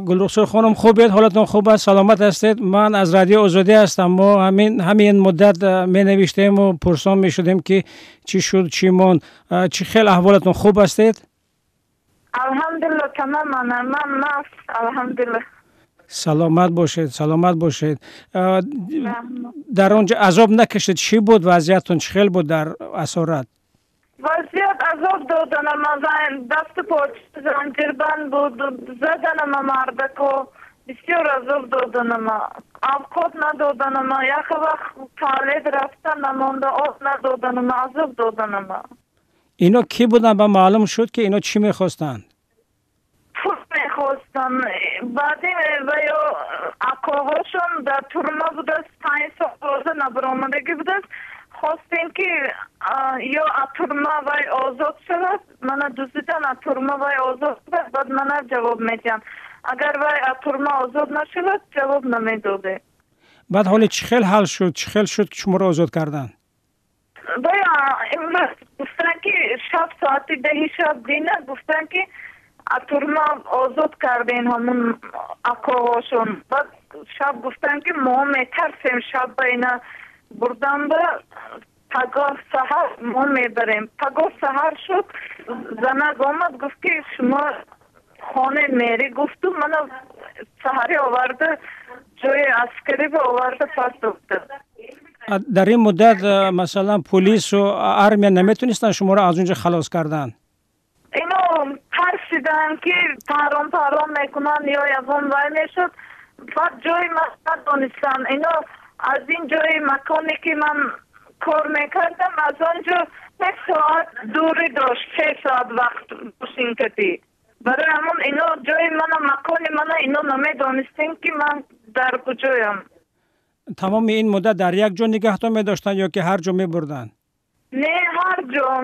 گلرخسار خانم خوبید؟ حالتون خوب است؟ سلامت هستید؟ من از رادیو آزادی هستم. ما همین مدت می نوشتیم و پرسان می شدیم که چی شد، چی موند، چی خیلی احوالتون خوب هستید؟ الحمدلله تماما من الحمدلله. سلامت باشید، سلامت باشید. در اونجا عذاب نکشید؟ چی بود وضعیتون؟ چی خیلی بود در اسارت؟ وضعیت عذاب دادن ما دست پاچ زنجیربند بود، زدن ما مردکو بسیار عذاب دادن ما، آبکات ندادن ما، یک وقت توالت رفتن نمانده، آب ندادن ما، عذاب دادن ما. اینا کی بودن؟ با معلوم شد که اینا چی میخواستند؟ پول میخواستن. بعدی و یا اکاهاشون در ترمه بود است، 5 سال روزه نبرامدگی بود است، خواستیم که یا اترمه وی آزاد شود. من دوستان اترمه وی آزاد شود، بعد من جواب میدم. اگر وی اترمه آزاد نشود جواب نمیداده. بعد حالی چی خیلی حل شد؟ چی خیلی شد که شما رو آزاد کردن؟ بایا امروز گفتن که شب ساعت 10 شب دینه گفتن که اترمه آزاد کردین همون اکاهاشون. بعد شب گفتن که ما میترسیم شب بینه بردم به پگاه سهر ما میبریم. پگاه سهر شد، زنگ آمد گفت که شما خانه میری. گفتم من سهری آورده جای عسکری به آورده پس دکتر. در این مدت مثلا پلیس و ارمیا نمیتونستن شما رو از اونجا خلاص کردن؟ اینو ترسیدن که پرام میکنن یا یکم وای میشد. بعد جای من ندانستن. اینو از این جای مکانی که من کار میکردم از آنجا 1 ساعت دوری داشت، 3 ساعت وقت باشین کتی. برای همون اینو جای من مکانی من اینو نمیدانستیم که من در کجایم. تمام این مدت در یک جا نگهتون میداشتن یا که هر جا میبردن؟ نه هر جا.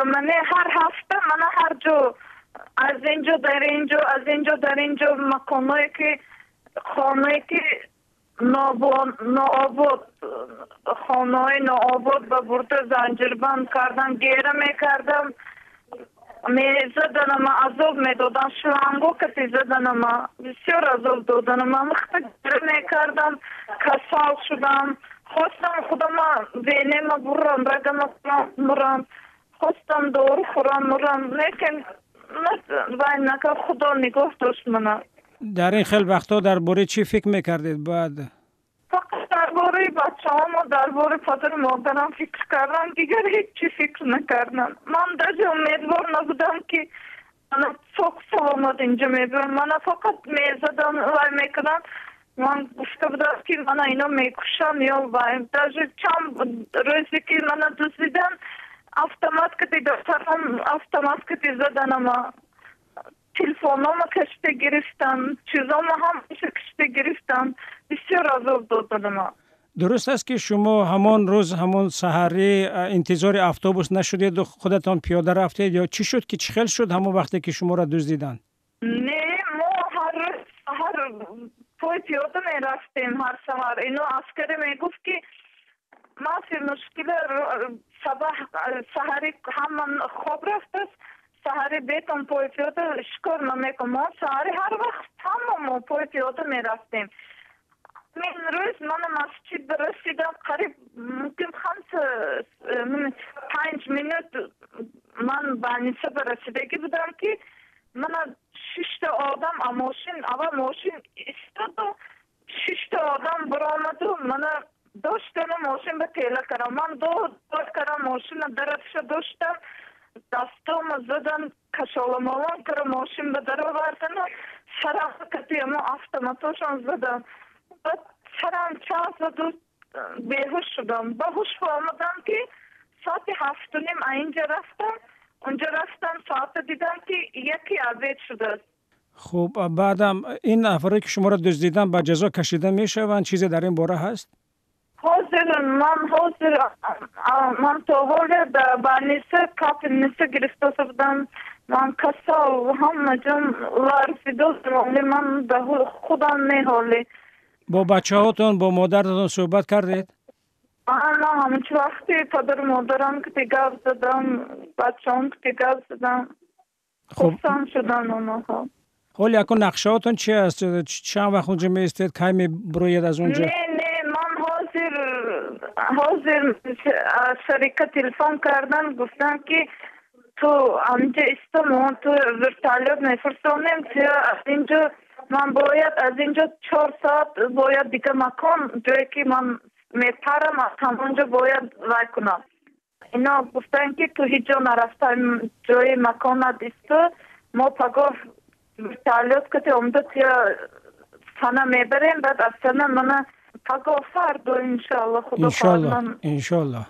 من هر هفته من هر جا از اینجا در اینجا از اینجا در اینجا مکانایی که خانه‌ای که نوآباد خانه‌های نوآباد به برده زنجیربند کردن، گیره میکردم، میزدن ما، عذاب میدادن، شلنگو کتی زدن ما، بسیار عذاب دادن ما، مخت گیره میکردم، کسال شدم، خواستم خودم وینه ما برم رگم مرم، خواستم دور خورم مرم، لیکن وای نکه خدا نگاه داشت منو. در این خیلی وقتا درباره چی فکر میکردید بعد؟ فقط درباره بچه هم و درباره پدر مادرم فکر کردم، دیگر هیچی فکر نکردم. من در امیدوار نبودم که من سوک سلامت اینجا میبرم. من فقط میزدم و میکنم. من گفته بودم که من اینا میکشم یا بایم. در چند روزی که من دوزیدم автомат کتی دفترم автомат کتی زدن ما، تلفونم کشته گرفتن، چیزام هم کشته گرفتن، بسیار عذاب دادن ما. درست است که شما همان روز همان سحری انتظار اتوبوس نشدید و خودتان پیاده رفتید یا چی شد که چی خیلی شد همون وقتی که شما را دزدیدن؟ نه ما هر پای پیاده می رفتیم هر سحر. اینو عسکری می گفت که ما فی مشکل سحری هم خواب رفت است، سحری بیتم پای پیاده شکر نمیکنم. ما سحری هر وقت تمام پای پیاده می رفتیم. من روز من مسجد برسیدم قریب ممکن 5 منوت من بانیسه برسیدگی بودم که من 6 آدم ماشین اول ماشین استاد و 6 آدم برآمد و من داشتم ماشین به تیله کردم. من دو کردم ماشین درفش داشتم، دستم زدن کشالمالان کردم ماشین به در آوردن و سرم کتی اما автоматошان زدم. بعد سرم چند زد و بیهوش شدم. به هوش آمدم که ساعت 7:30 اینجا رفتم. اونجا رفتم ساعت دیدم که یکی عوید شده است. خب بعدم این افرادی که شما را دزدیدن به جزا کشیده میشوند؟ چیزی در این باره هست؟ من تا حال بانیسه کاپ نیسه گرفته بودم. من کسا همه جم ورزیده ولی من به خودم میحالی. با بچه هاتون با مادرتون صحبت کردید؟ من همچه وقتی پدر مادرم که گفت زدم، بچه هم که گفت زدم، خستم شدن اونها. حالا اکو نقشه‌هاتون چی است؟ چند وقت اونجا میستید؟ کی میبروید از اونجا؟ نه من حاضر شرکت تلفن کردن گفتن که تو همینجا استمون تو ورتالیت میفرستونیم که از اینجا من باید از اینجا 4 ساعت باید دیگه مکان جایی که من میپرم از همونجا باید وای کنم. اینا گفتن که تو هیچ جا نرفتم جای مکانت است ما پگاه ورتالیت که اومده تیا سنه میبریم بعد از سنه من پگاه فردا انشالله خدا انشالله